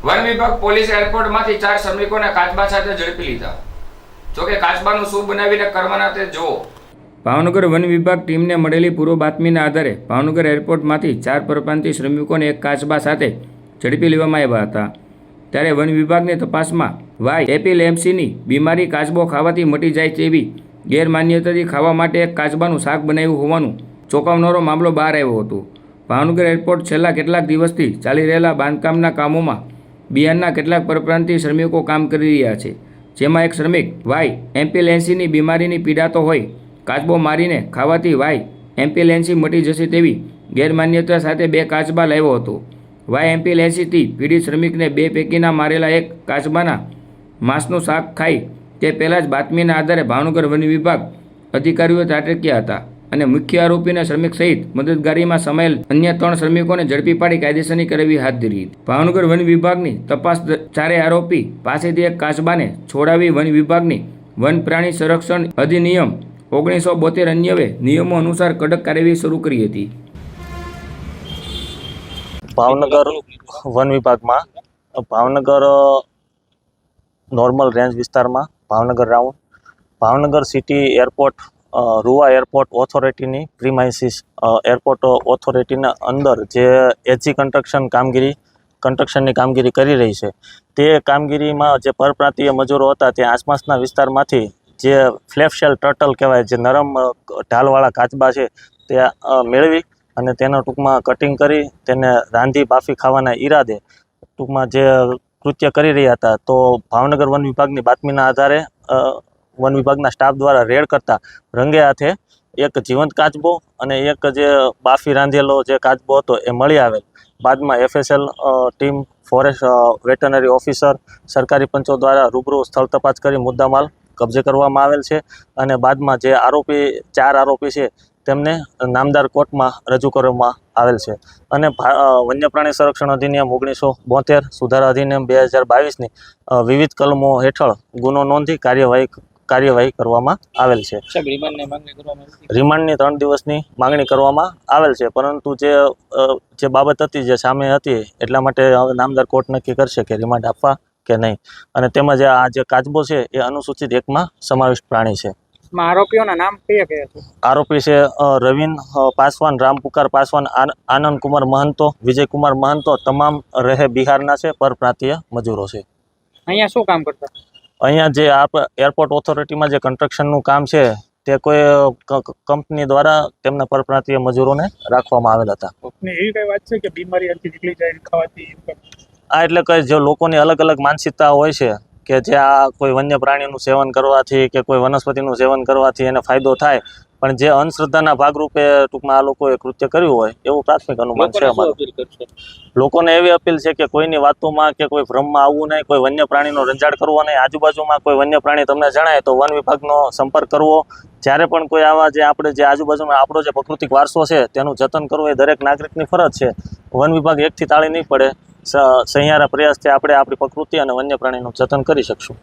One વિભાગ police એરપોર્ટમાંથી 4 શ્રમિકોને કાચબા સાથે ઝડપી લીધા. જોકે કાચબાનું શું બનાવીને કરવાના તે જુઓ. ભાવનગર વન વિભાગ ટીમને મળેલી પૂર્વ બાતમીના આધારે ભાવનગર એરપોર્ટમાંથી 4 પરપ્રાંતીય શ્રમિકોને એક કાચબા સાથે ઝડપી લેવામાં આવ્યા હતા. ત્યારે વન વિભાગની તપાસમાં વાય એપિલેપ્સીની બીમારી કાચબો ખાવાથી મટી જાય તેવી ગેરમાન્યતાથી ખાવા માટે એક કાચબાનું શાક બનાવ્યું હોવાનું ચોંકાવનારો મામલો બહાર આવ્યો હતો. ભાવનગર એરપોર્ટ છેલ્લા કેટલાક દિવસથી ચાલી રહેલા બાંધકામના કામોમાં બિહારના કેટલાક પરપ્રાંતીય શ્રમિકો કામ કરી રહ્યા છે, જેમાં એક શ્રમિક વાય એમ્પિલેન્સીની બીમારીની પીડાતો હોય કાચબો મારીને ખાવાથી વાય એમ્પિલેન્સી મટી જશે તેવી ગેરમાન્યતા સાથે 2 કાચબા લાવ્યો હતો. વાય એમ્પિલેન્સીથી પીડિત શ્રમિકને 2 પૈકીના મારેલા એક કાચબાના માંસનું શાક ખાઈ તે પહેલાં જ બાતમીના આધારે ભાવનગર વન વિભાગ અધિકારીઓએ ત્રાટક્યા હતા અને મુખ્ય આરોપીના શ્રમિક સહિત મદદગારીમાં સામેલ અન્ય 3 શ્રમિકોને ઝડપી પાડી કાયદેસરની કાર્યવાહી હાથ ધરી. ભાવનગર વન વિભાગની તપાસ 4 આરોપી પાસેથી એક કાચબાને છોડાવી વન વિભાગની વન પ્રાણી સંરક્ષણ અધિનિયમ 1972 અન્વયે નિયમો અનુસાર કડક કાર્યવાહી શરૂ કરી હતી. ભાવનગર વન વિભાગમાં ભાવનગર નોર્મલ રેન્જ વિસ્તારમાં Bhavnagar round Bhavnagar city airport Ruva airport ઓથોરિટીની પ્રીમાઇસીસ એરપોર્ટ ઓથોરિટીના અંદર જે એજી કન્સ્ટ્રક્શનની કામગીરી કરી રહી છે તે કામગીરીમાં જે પરપ્રાંતીય મજૂરો હતા તે આસપાસના વિસ્તારમાંથી જે ફ્લેપશેલ ટર્ટલ કહેવાય જે નરમ ઢાલવાળા કાચબા છે તે મેળવી અને તેના ટૂંકમાં કટિંગ કરી તેને રાંધી બાફી ખાવાના ઈરાદે ટૂંકમાં જે કૃત્ય કરી રહ્યા હતા. તો ભાવનગર વન વિભાગની બાતમીના આધારે વન વિભાગના સ્ટાફ દ્વારા રેડ કરતા રંગે હાથે એક જીવંત કાચબો અને એક જે બાફી રાંધેલો જે કાચબો હતો એ મળી આવેલ. બાદમાં FSL team, forest veterinary officer, સરકારી પંચો દ્વારા રૂબરૂ સ્થળ તપાસ કરી મુદ્દામાલ કબજે કરવામાં આવેલ છે અને બાદમાં જે 4 આરોપી છે તેમને નામદાર કોર્ટમાં રજૂ કરવામાં આવેલ છે અને વન્ય પ્રાણી સંરક્ષણ અધિનિયમ 1972 સુધારા અધિનિયમ 2022ની વિવિધ કલમો હેઠળ ગુનો નોંધી કાર્યવાહી કરવામાં આવેલ છે. રિમાન્ડની 3 દિવસની માંગણી કરવામાં આવેલ છે, પરંતુ જે બાબત હતી જે સામે હતી એટલા માટે હવે નામદાર કોર્ટ નક્કી કરશે કે રિમાન્ડ આપવા કે નહીં. અને તેમજ આ જે કાચબો છે એ અનુસૂચિત 1માં સમાવિષ્ટ પ્રાણી છે. આરોપીઓના નામ કયા છે? આરોપી છે રવિન પાસવાન, રામપુકાર પાસવાન, આનંદ કુમાર મહંતો, વિજયકુમાર મહંતો, તમામ રહે બિહારના છે, પરપ્રાંતીય મજૂરો છે. અહીંયા શું કામ કરતા? અહીંયા જે એરપોર્ટ ઓથોરિટીમાં જે કન્સ્ટ્રક્શનનું કામ છે તે કોઈ કંપની દ્વારા તેમના પરપ્રાંતીય મજૂરોને રાખવામાં આવેલ હતા. એવી કઈ વાત છે કે બીમારી અંતિ નીકળી જાય ખાવાથી? એટલે કે જે લોકોની અલગ અલગ માનસિકતા હોય છે કે જે આ કોઈ વન્ય પ્રાણીનું સેવન કરવાથી કે કોઈ વનસ્પતિનું સેવન કરવાથી એને ફાયદો થાય, પણ જે અંધશ્રદ્ધાના ભાગરૂપે ટૂંકમાં આ લોકોએ કૃત્ય કર્યું હોય એવું પ્રાથમિક અનુમાન છે અમારું. લોકોને એવી અપીલ છે કે કોઈની વાતોમાં કે કોઈ ભ્રમમાં આવવું નહીં, કોઈ વન્ય પ્રાણીનો રંજાડ કરવો નહીં. આજુબાજુમાં કોઈ વન્ય પ્રાણી તમને જણાય તો વન વિભાગનો સંપર્ક કરવો. જ્યારે પણ કોઈ આવા જે આપણે જે આજુબાજુમાં આપણો જે પ્રાકૃતિક વારસો છે તેનું જતન કરવું એ દરેક નાગરિકની ફરજ છે. વન વિભાગ એકથી તાળી નહીં પડે. સહિયારા પ્રયાસથી આપણે આપણી પ્રકૃતિ અને વન્ય પ્રાણીનું જતન કરી શકશું.